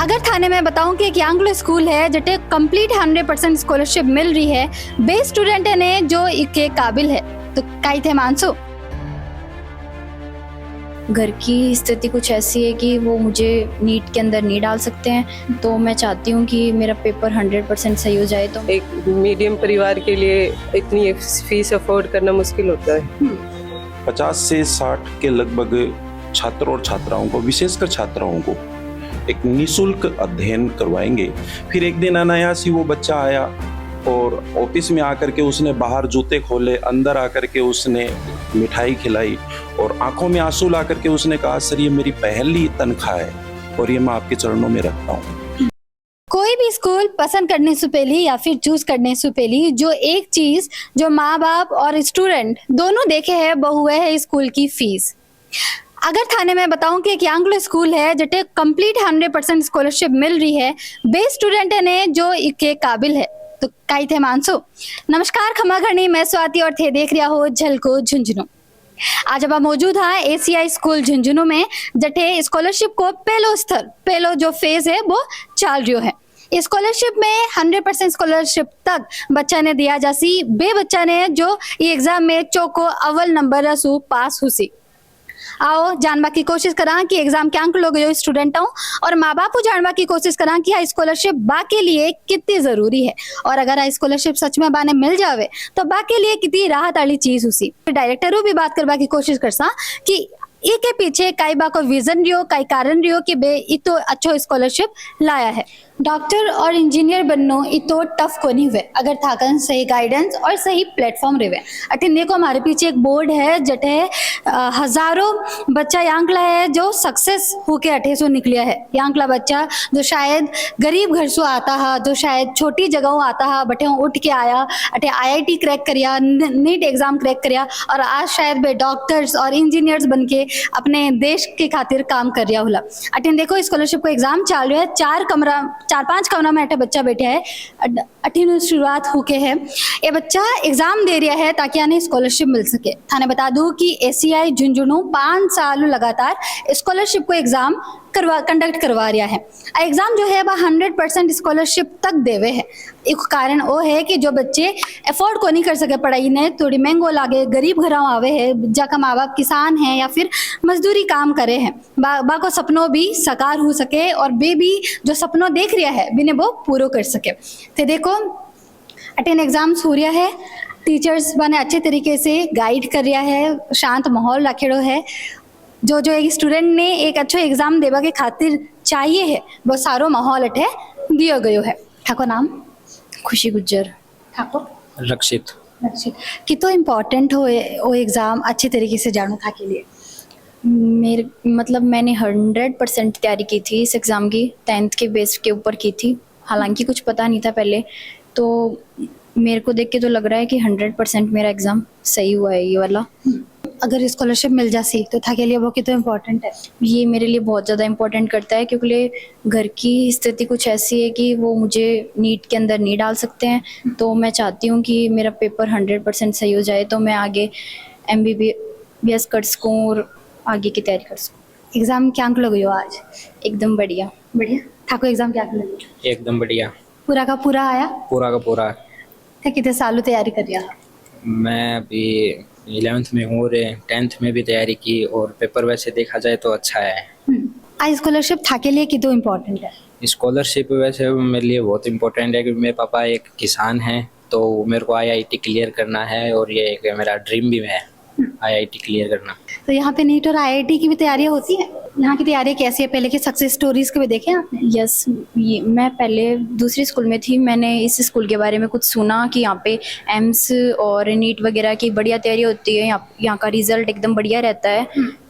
अगर थाने में बताऊं कि एक यांगलो स्कूल है जटे कंप्लीट 100% स्कॉलरशिप मिल रही है, बे स्टूडेंट है ने जो के काबिल है, तो कई थे मानसो। घर की स्थिति कुछ ऐसी है कि वो मुझे नीट के अंदर नहीं डाल सकते हैं, तो मैं चाहती हूँ कि मेरा पेपर 100% सही हो जाए। तो एक मीडियम परिवार के लिए इतनी फीस अफोर्ड करना मुश्किल होता है। 50 से 60 के लगभग छात्रों और छात्राओं को, विशेषकर छात्राओं को एक निःशुल्क अध्ययन करवाएंगे। फिर एक दिन अनायास ही वो बच्चा आया और ऑफिस में आकर के उसने बाहर जूते खोले, अंदर आकर के उसने मिठाई खिलाई और आंखों में आंसू ला करके उसने कहा, सर ये मेरी पहली तनख्वाह है और ये मैं आपके चरणों में रखता हूँ। कोई भी स्कूल पसंद करने से पहले या फिर चूज करने से पहले जो एक चीज जो माँ बाप और स्टूडेंट दोनों देखे है वो हुआ है स्कूल की फीस। अगर थाने में बताऊं कि एक यांगलो स्कूल है जटे कंप्लीट 100% स्कॉलरशिप मिल रही है, बे स्टूडेंट है ने जो के काबिल है, तो कई थे मानसो। नमस्कार खमा घरनी, मैं स्वाति और थे देख रहा हो झलको झुंझुनू। आज अब मौजूद है एसीआई स्कूल झुंझुनू में जटे स्कॉलरशिप को पहलो जो फेज है वो चल रही है। स्कॉलरशिप में 100% स्कॉलरशिप तक बच्चा ने दिया जासी, बे बच्चा ने जो ये एग्जाम में चौको अव्वल नंबर रसू पास हुसी। आओ जानवा की कोशिश करा कि एग्जाम क्या अंक लोग जो स्टूडेंट हूँ और माँ बाप जानवा की कोशिश करा कि हाँ स्कॉलरशिप बा के लिए कितनी जरूरी है, और अगर स्कॉलरशिप सच में बाने मिल जावे तो बा के लिए कितनी राहत वाली चीज हुसी। डायरेक्टरों भी बात करवा की कोशिश करसा कि ये के पीछे कई बा को विजन रियो, कई कारण रियो कि बे इतो अच्छो स्कॉलरशिप लाया है। डॉक्टर और इंजीनियर बननो इतो टफ को नहीं हुए अगर थाकन सही गाइडेंस और सही प्लेटफॉर्म रहे। अठिन देखो हमारे पीछे एक बोर्ड है जटे हजारों बच्चा यांकला है जो सक्सेस होके अठे सो निकलिया है। यांकला बच्चा जो शायद गरीब घर से आता है, जो शायद छोटी जगहों आता है, बटे उठ के आया अठे IIT क्रैक करिया, नीट एग्जाम क्रैक करिया और आज शायद बे डॉक्टर्स और इंजीनियर्स बन के अपने देश के खातिर काम कर रहा होला। अठिन देखो स्कॉलरशिप को एग्जाम चल रहा है, 4-5 कमरा में अठे बच्चा बैठा है, अठिन शुरुआत होके है। ये बच्चा एग्जाम दे रहा है ताकि आने स्कॉलरशिप मिल सके। थाने बता दूं कि एसीआई झुंझुनू 5 साल लगातार स्कॉलरशिप को एग्जाम कंडक्ट करवा रहा है। एग्जाम जो है वह 100% स्कॉलरशिप तक देवे है। एक कारण वो है कि जो बच्चे अफोर्ड को नहीं कर सके पढ़ाई ने, थोड़ी महंगो लागे, गरीब घरों आवे है, जाका माँ बाप किसान हैं या फिर मजदूरी काम करे हैं, बा को सपनों भी साकार हो सके और बे भी जो सपनों देख रहा है बिने वो पूरा कर सके। तो देखो अटेन एग्जाम्स हो रहा है, टीचर्स बने अच्छे तरीके से गाइड कर रहा है, शांत माहौल रखेड़ो है। जो एक स्टूडेंट ने एक अच्छा एग्जाम देवा के खातिर चाहिए है वो सारो माहौल अठे दियो गयो है। ठाकुर नाम? खुशी गुज्जर। ठाकुर? रक्षित। कितो इम्पोर्टेंट हो वो एग्जाम अच्छे तरीके से जानू था के लिए? मैंने 100% तैयारी की थी इस एग्ज़ाम की, 10th के बेस के ऊपर की थी। हालांकि कुछ पता नहीं था पहले, तो मेरे को देख के तो लग रहा है कि 100% मेरा एग्ज़ाम सही हुआ है ये वाला। अगर स्कॉलरशिप मिल जाती तो था के लिए वो कितना इम्पोर्टेंट है? ये मेरे लिए बहुत ज़्यादा इम्पोर्टेंट करता है, क्योंकि घर की स्थिति कुछ ऐसी है कि वो मुझे नीट के अंदर नहीं डाल सकते हैं, तो मैं चाहती हूँ कि मेरा पेपर 100% सही हो जाए, तो मैं आगे MBBS कर सकूँ और आगे की तैयारी कर सकूँ। एग्जाम क्या अंक लगे हो आज? एकदम बढ़िया। बढ़िया। ठाकुर एग्जाम क्या लगे? एकदम बढ़िया। पूरा का पूरा आया? पूरा का पूरा। कितने सालों तैयारी कर रहा? मैं अभी 11th में हूँ और 10th में भी तैयारी की, और पेपर वैसे देखा जाए तो अच्छा है। आज स्कॉलरशिप था के लिए कितना इम्पोर्टेंट है? स्कॉलरशिप वैसे मेरे लिए बहुत इम्पोर्टेंट है, क्योंकि मेरे पापा एक किसान हैं, तो मेरे को IIT क्लियर करना है और ये एक मेरा ड्रीम भी है IIT क्लियर करना। तो यहाँ पे नीट और IIT की भी तैयारियाँ होती हैं? यहाँ की तैयारी कैसी है? पहले की सक्सेस स्टोरीज को भी देखे आपने? यस, मैं पहले दूसरी स्कूल में थी, मैंने इस स्कूल के बारे में कुछ सुना कि यहाँ पे एम्स और नीट वगैरह की बढ़िया तैयारी होती है, यहाँ का रिजल्ट एकदम बढ़िया रहता है,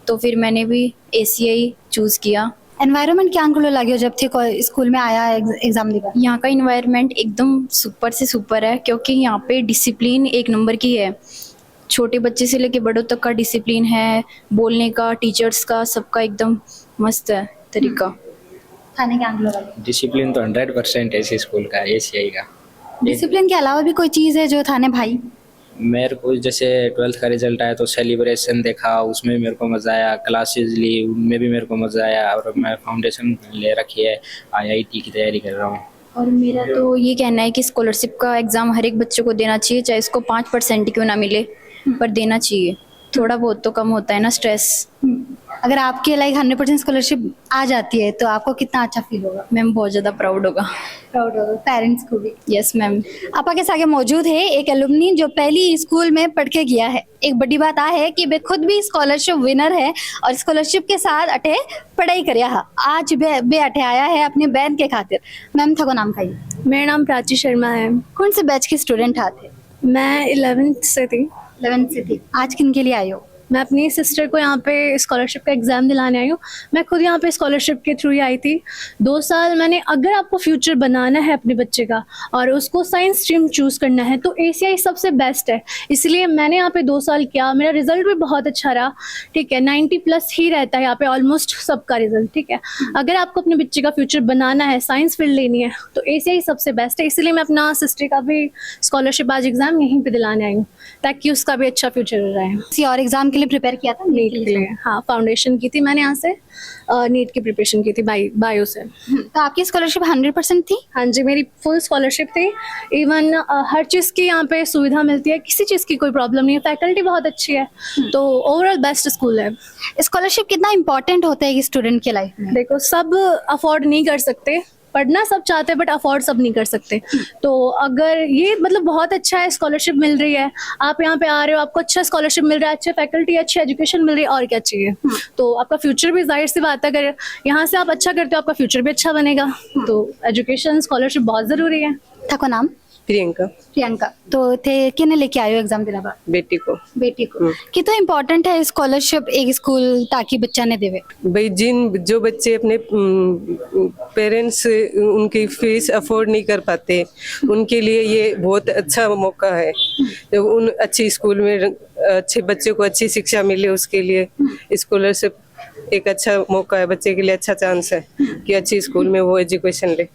तो फिर मैंने भी ACI चूज़ किया। एनवायरनमेंट क्या अंकुल लगे हो जब थे स्कूल में आया एग्जाम देगा? यहाँ का इन्वायरमेंट एकदम सुपर से सुपर है, क्योंकि यहाँ पे डिसिप्लिन एक नंबर की है। छोटे बच्चे से लेके बड़ों तक का डिसिप्लिन है, बोलने का, टीचर्स का, सबका एकदम मस्त है तरीका। खाने के अंकुल लगे? डिसिप्लिन तो 100% है इस स्कूल का, ACI का। डिसिप्लिन के अलावा भी कोई चीज़ है जो थाने भाई? मेरे को जैसे 12th का रिजल्ट आया तो सेलिब्रेशन देखा, उसमें मेरे को मज़ा आया, क्लासेस ली उनमें भी मेरे को मज़ा आया, और मैं फाउंडेशन ले रखी है, IIT की तैयारी कर रहा हूँ। और मेरा तो ये कहना है कि स्कॉलरशिप का एग्ज़ाम हर एक बच्चे को देना चाहिए, चाहे इसको 5% क्यों ना मिले, पर देना चाहिए। थोड़ा बहुत तो कम होता है ना स्ट्रेस। अगर आपके लाइक 100% स्कॉलरशिप आ जाती है तो आपको कितना अच्छा फील होगा? मैम बहुत ज़्यादा प्राउड होगा। प्राउड होगा, पेरेंट्स को भी। Yes ma'am. आपा के आगे मौजूद है एक एलुमनी जो पहली स्कूल में पढ़ के गया है। एक बड़ी बात आ है कि वे खुद भी स्कॉलरशिप विनर है और स्कॉलरशिप के साथ अठे पढ़ाई कर रहा। आज बे अठे आया है अपनी बहन के खातिर। मैम था को नाम खाइए। मेरा नाम प्राची शर्मा है। कौन से बैच की स्टूडेंट आते? मैं 11th से थी। 11th से थी। आज किन के लिए आई हो? मैं अपनी सिस्टर को यहाँ पे स्कॉलरशिप का एग्ज़ाम दिलाने आई हूँ। मैं खुद यहाँ पे स्कॉलरशिप के थ्रू ही आई थी। 2 साल मैंने, अगर आपको फ्यूचर बनाना है अपने बच्चे का और उसको साइंस स्ट्रीम चूज़ करना है तो ACI सबसे बेस्ट है। इसलिए मैंने यहाँ पे 2 साल किया। मेरा रिजल्ट भी बहुत अच्छा रहा, ठीक है। 90+ ही रहता है यहाँ पे ऑलमोस्ट सबका रिजल्ट, ठीक है। अगर आपको अपने बच्चे का फ्यूचर बनाना है, साइंस फील्ड लेनी है तो ACI सबसे बेस्ट है। इसलिए मैं अपना सिस्टर का भी स्कॉलरशिप आज एग्ज़ाम यहीं पर दिलाने आई हूँ ताकि उसका भी अच्छा फ्यूचर रहे। किसी और एग्जाम के लिए प्रिपेयर किया था? नीट के लिए, हाँ, फाउंडेशन की थी मैंने यहाँ से। नीट की प्रिपरेशन की थी बायो से। तो आपकी स्कॉलरशिप 100% थी? हाँ जी, मेरी फुल स्कॉलरशिप थी। इवन हर चीज़ की यहाँ पे सुविधा मिलती है, किसी चीज़ की कोई प्रॉब्लम नहीं है। फैकल्टी बहुत अच्छी है, तो ओवरऑल बेस्ट स्कूल है। स्कॉलरशिप कितना इंपॉर्टेंट होता है स्टूडेंट के लाइफ में? देखो, सब अफोर्ड नहीं कर सकते, पढ़ना सब चाहते हैं बट अफोर्ड सब नहीं कर सकते। तो अगर ये मतलब बहुत अच्छा है, स्कॉलरशिप मिल रही है, आप यहाँ पे आ रहे हो, आपको अच्छा स्कॉलरशिप मिल रहा है, अच्छे फैकल्टी, अच्छी एजुकेशन मिल रही है, और क्या चाहिए। तो आपका फ्यूचर भी, जाहिर सी बात है, अगर यहाँ से आप अच्छा करते हो आपका फ्यूचर भी अच्छा बनेगा। तो एजुकेशन, स्कॉलरशिप बहुत ज़रूरी है। था को नाम? प्रियंका। प्रियंका। तो थे किने लेके आयो एग्जाम देना बा? बेटी को। बेटी को। कितना इम्पोर्टेंट है स्कॉलरशिप एक स्कूल ताकि बच्चा ने देवे? भाई जो बच्चे अपने पेरेंट्स उनकी फीस अफोर्ड नहीं कर पाते, उनके लिए ये बहुत अच्छा मौका है। जब उन अच्छी स्कूल में अच्छे बच्चे को अच्छी शिक्षा मिले, उसके लिए स्कॉलरशिप एक अच्छा मौका है, बच्चे के लिए अच्छा चांस है कि अच्छी स्कूल में वो एजुकेशन ले।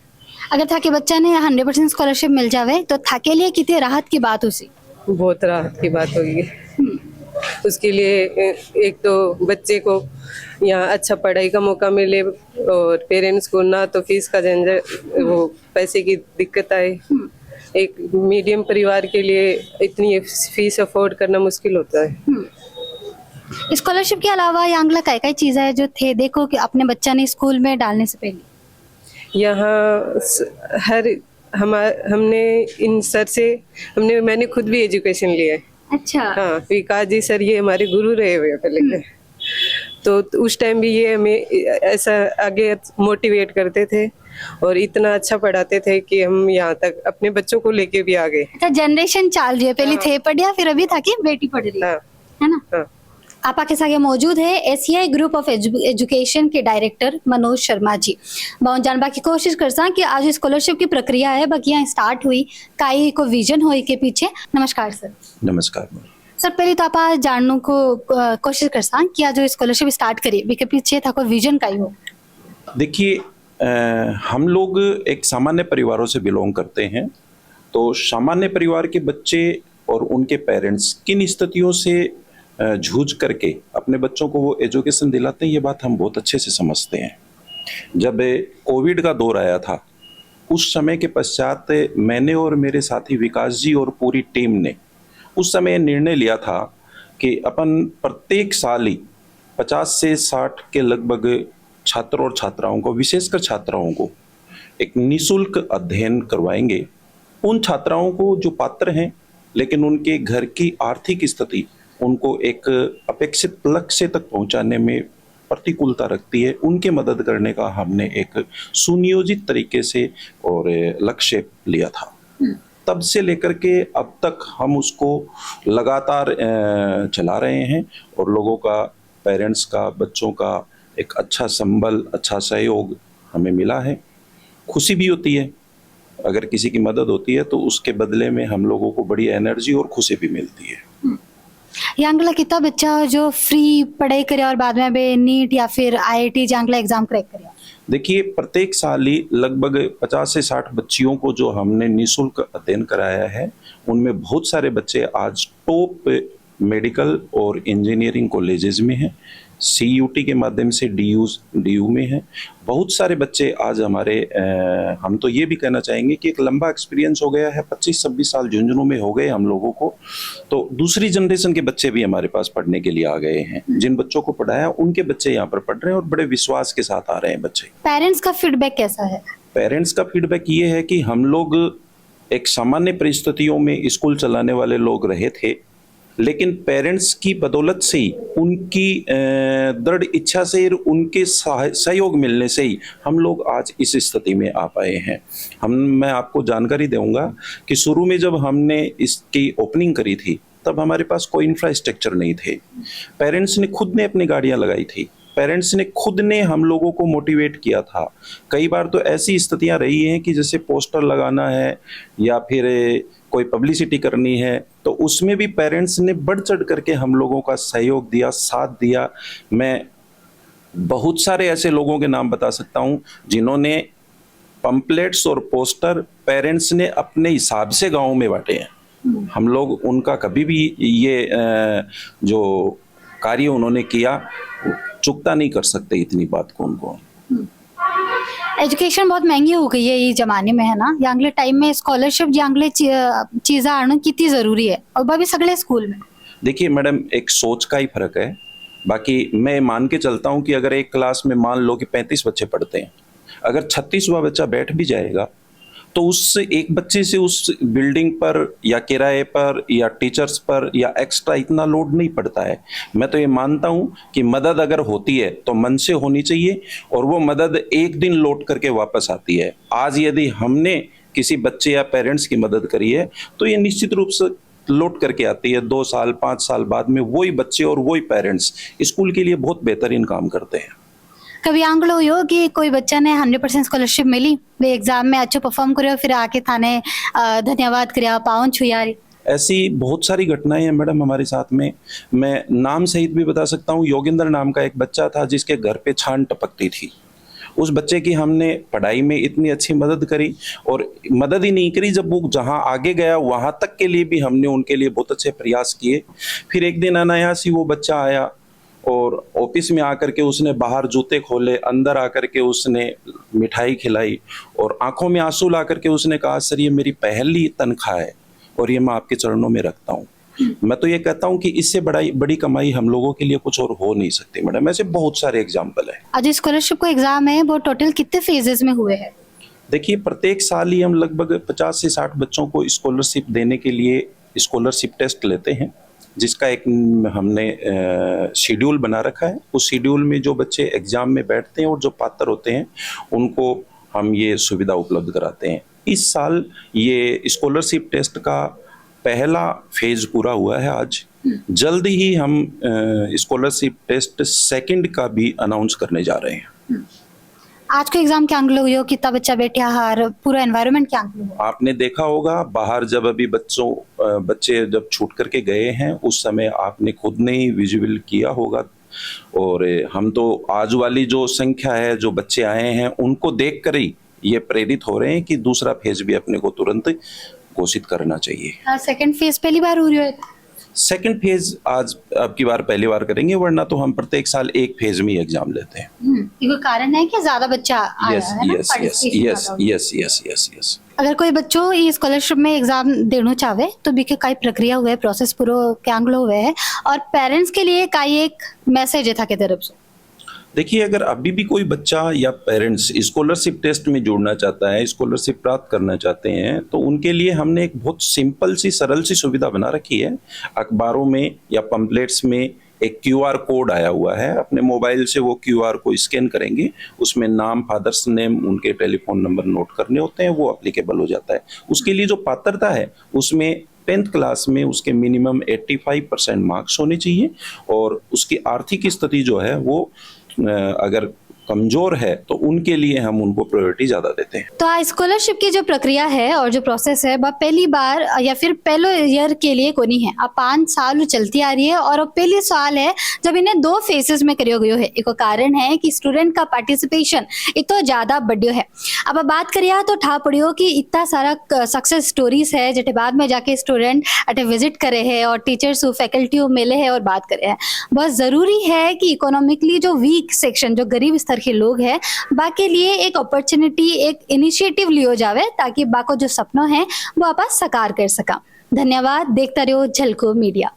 अगर था के बच्चा ने 100% स्कॉलरशिप मिल जावे तो था के लिए कितने राहत की बात उसी? बहुत राहत की बात होगी उसके लिए। एक तो बच्चे को यहाँ अच्छा पढ़ाई का मौका मिले और पेरेंट्स को ना तो फीस का झंझट, वो पैसे की दिक्कत आए। एक मीडियम परिवार के लिए इतनी फीस अफोर्ड करना मुश्किल होता है। स्कॉलरशिप के अलावा यांगला काय चीज़ है जो थे देखो कि अपने बच्चा ने स्कूल में डालने से पहले? यहाँ हमने इन सर से मैंने खुद भी एजुकेशन लिया है। अच्छा। हाँ, विकास जी सर ये हमारे गुरु रहे हुए पहले के। तो उस टाइम भी ये हमें ऐसा आगे मोटिवेट करते थे और इतना अच्छा पढ़ाते थे कि हम यहाँ तक अपने बच्चों को लेके भी आ गए। अच्छा, जनरेशन चल रही है, पहले थे पढ़िया, फिर अभी था कि बेटी पढ़ रही है ना? हाँ। आपा के साथ मौजूद है ACI ग्रुप ऑफ एजुकेशन के डायरेक्टर मनोज शर्मा जी। बहुत जानबा की कोशिश करसा कि आज स्कॉलरशिप की प्रक्रिया है बकिया स्टार्ट हुई, काई को विजन हुई के पीछे। नमस्कार सर। नमस्कार सर, पहले तो आप जानने को कोशिश करसा कि आज जो स्कॉलरशिप स्टार्ट करी के पीछे था को विजन काई हो? देखिए, हम लोग एक सामान्य परिवारों से बिलोंग करते हैं, तो सामान्य परिवार के बच्चे और उनके पेरेंट्स किन स्थितियों से जूझ करके अपने बच्चों को वो एजुकेशन दिलाते हैं, ये बात हम बहुत अच्छे से समझते हैं। जब कोविड का दौर आया था, उस समय के पश्चात मैंने और मेरे साथी विकास जी और पूरी टीम ने उस समय निर्णय लिया था कि अपन प्रत्येक साल ही 50 से 60 के लगभग छात्र और छात्राओं को, विशेषकर छात्राओं को, एक निःशुल्क अध्ययन करवाएंगे। उन छात्राओं को जो पात्र हैं लेकिन उनके घर की आर्थिक स्थिति उनको एक अपेक्षित लक्ष्य तक पहुंचाने में प्रतिकूलता रखती है, उनके मदद करने का हमने एक सुनियोजित तरीके से और लक्ष्य लिया था। तब से लेकर के अब तक हम उसको लगातार चला रहे हैं और लोगों का, पेरेंट्स का, बच्चों का एक अच्छा संबल, अच्छा सहयोग हमें मिला है। खुशी भी होती है, अगर किसी की मदद होती है तो उसके बदले में हम लोगों को बड़ी एनर्जी और खुशी भी मिलती है। यांगला कितना बच्चा जो फ्री पढ़ाई करे और बाद में अभी नीट या फिर IIT यांगला एग्जाम क्रैक करे? देखिए, प्रत्येक साल ही लगभग 50 से 60 बच्चियों को जो हमने निःशुल्क अध्ययन कराया है, उनमें बहुत सारे बच्चे आज टॉप मेडिकल और इंजीनियरिंग कॉलेजेस में हैं, CUT के माध्यम से DU में हैं। बहुत सारे बच्चे आज हमारे हम तो ये भी कहना चाहेंगे कि एक लंबा एक्सपीरियंस हो गया है, 25-26 साल झुंझुनू में हो गए हम लोगों को, तो दूसरी जनरेशन के बच्चे भी हमारे पास पढ़ने के लिए आ गए हैं। जिन बच्चों को पढ़ाया उनके बच्चे यहाँ पर पढ़ रहे हैं और बड़े विश्वास के साथ आ रहे हैं बच्चे। पेरेंट्स का फीडबैक कैसा है? पेरेंट्स का फीडबैक ये है कि हम लोग एक सामान्य परिस्थितियों में स्कूल चलाने वाले लोग रहे थे, लेकिन पेरेंट्स की बदौलत से ही, उनकी दृढ़ इच्छा से, उनके सहयोग मिलने से ही हम लोग आज इस स्थिति में आ पाए हैं। मैं आपको जानकारी दूंगा कि शुरू में जब हमने इसकी ओपनिंग करी थी तब हमारे पास कोई इंफ्रास्ट्रक्चर नहीं थे। पेरेंट्स ने खुद ने अपनी गाड़ियां लगाई थी, पेरेंट्स ने खुद ने हम लोगों को मोटिवेट किया था। कई बार तो ऐसी स्थितियां रही हैं कि जैसे पोस्टर लगाना है या फिर कोई पब्लिसिटी करनी है, तो उसमें भी पेरेंट्स ने बढ़ चढ़ करके हम लोगों का सहयोग दिया, साथ दिया। मैं बहुत सारे ऐसे लोगों के नाम बता सकता हूं जिन्होंने पंपलेट्स और पोस्टर पेरेंट्स ने अपने हिसाब से गाँव में बांटे हैं। हम लोग उनका कभी भी ये जो कार्य उन्होंने किया चुकता नहीं कर सकते, इतनी बात को उनको। एजुकेशन बहुत महंगी हो गई है ये जमाने में, है ना? यांगले टाइम में स्कॉलरशिप यांगले चीज़ा आणं किती जरूरी है, और वह भी सगळे स्कूल में? देखिए मैडम, एक सोच का ही फर्क है। बाकी मैं मान के चलता हूँ कि अगर एक क्लास में मान लो कि 35 बच्चे पढ़ते हैं, अगर 36वां बच्चा बैठ भी जाएगा तो उस एक बच्चे से उस बिल्डिंग पर या किराए पर या टीचर्स पर या एक्स्ट्रा इतना लोड नहीं पड़ता है। मैं तो ये मानता हूँ कि मदद अगर होती है तो मन से होनी चाहिए, और वो मदद एक दिन लौट करके वापस आती है। आज यदि हमने किसी बच्चे या पेरेंट्स की मदद करी है तो ये निश्चित रूप से लौट करके आती है। 2 साल 5 साल बाद में वही बच्चे और वही पेरेंट्स स्कूल के लिए बहुत बेहतरीन काम करते हैं। कभी आंकड़ो हुयो कि कोई बच्चा ने 100% स्कॉलरशिप मिली, वे एग्जाम में अच्छो परफॉर्म करो, फिर आके थाने धन्यवाद करिया, पावन छुयारी? ऐसी बहुत सारी घटनाएं हैं मैडम हमारे साथ में। मैं नाम सहित भी बता सकता हूँ। योगेंद्र नाम का एक बच्चा था जिसके घर पे छान टपकती थी। उस बच्चे की हमने पढ़ाई में इतनी अच्छी मदद करी, और मदद ही नहीं करी, जब वो जहाँ आगे गया वहाँ तक के लिए भी हमने उनके लिए बहुत अच्छे प्रयास किए। फिर एक दिन अनायास ही वो बच्चा आया और ऑफिस में आकर के उसने बाहर जूते खोले, अंदर आकर के उसने मिठाई खिलाई और आंखों में आंसू ला करके उसने कहा, सर ये मेरी पहली तनख्वाह है और ये मैं आपके चरणों में रखता हूँ। मैं तो ये कहता हूँ कि इससे बड़ी कमाई हम लोगों के लिए कुछ और हो नहीं सकती मैडम। ऐसे बहुत सारे एग्जाम्पल है। आज स्कॉलरशिप को एग्जाम है, वो टोटल कितने फेजेस में हुए हैं? देखिए, प्रत्येक साल ही हम लगभग 50 से 60 बच्चों को स्कॉलरशिप देने के लिए स्कॉलरशिप टेस्ट लेते हैं, जिसका एक हमने शेड्यूल बना रखा है। उस शेड्यूल में जो बच्चे एग्जाम में बैठते हैं और जो पात्र होते हैं उनको हम ये सुविधा उपलब्ध कराते हैं। इस साल ये स्कॉलरशिप टेस्ट का पहला फेज पूरा हुआ है। आज जल्द ही हम स्कॉलरशिप टेस्ट सेकंड का भी अनाउंस करने जा रहे हैं। आज का एग्जाम क्या अंकल हुई, कितना बच्चा बैठे हार, पूरा एनवायरनमेंट क्या अंकल हुआ? आपने देखा होगा बाहर जब अभी बच्चे जब छूट करके गए हैं उस समय आपने खुद ने ही विजुअल किया होगा, और हम तो आज वाली जो संख्या है, जो बच्चे आए हैं, उनको देख कर ही ये प्रेरित हो रहे हैं कि दूसरा फेज भी अपने को तुरंत घोषित करना चाहिए। सेकंड फेज पहली बार हो रही है? सेकंड फेज आज अब की बार पहली बार करेंगे, वरना तो हम प्रत्येक साल एक फेज में ही एग्जाम लेते हैं। कोई कारण है कि ज्यादा बच्चा आया है ना? यस। अगर कोई बच्चों ये स्कॉलरशिप में एग्जाम देना चाहे तो बीके काई प्रक्रिया हुए, प्रोसेस पूरा क्या हुए है, और पेरेंट्स के लिए काई एक मैसेज है था के तरफ से? देखिए, अगर अभी भी कोई बच्चा या पेरेंट्स स्कॉलरशिप टेस्ट में जुड़ना चाहता है, स्कॉलरशिप प्राप्त करना चाहते हैं, तो उनके लिए हमने एक बहुत सिंपल सी सरल सी सुविधा बना रखी है। अखबारों में या पंपलेट्स में एक QR कोड आया हुआ है। अपने मोबाइल से वो QR को स्कैन करेंगे, उसमें नाम, फादर्स नेम, उनके टेलीफोन नंबर नोट करने होते हैं, वो एप्लीकेबल हो जाता है। उसके लिए जो पात्रता है उसमें 10th क्लास में उसके मिनिमम 85% मार्क्स होने चाहिए, और उसकी आर्थिक स्थिति जो है वो अगर कमजोर है तो उनके लिए हम उनको प्रायोरिटी ज़्यादा देते हैं। तो स्कॉलरशिप की जो प्रक्रिया है और जो प्रोसेस है वह पहली बार या फिर पहले ईयर के लिए को नहीं है, अब 5 साल चलती आ रही है और अब पहली साल है जब इन्हें 2 फेजेस में करियो गयो है। एक कारण है कि स्टूडेंट का पार्टिसिपेशन इतो ज़्यादा बढ़ियो है। अब बात करिए तो ठा पड़ियो कि इतना सारा सक्सेस स्टोरीज है जेटे बाद में जाके स्टूडेंट अटे विजिट करे है और टीचर्स फैकल्टी मिले है और बात करे है। बहुत ज़रूरी है कि इकोनॉमिकली जो वीक सेक्शन, जो गरीब स्तर के लोग हैं, बाकी लिए एक अपॉर्चुनिटी, एक इनिशिएटिव लियो जावे ताकि बाको जो सपनों हैं वो आप साकार कर सका। धन्यवाद। देखता रहो झलको मीडिया।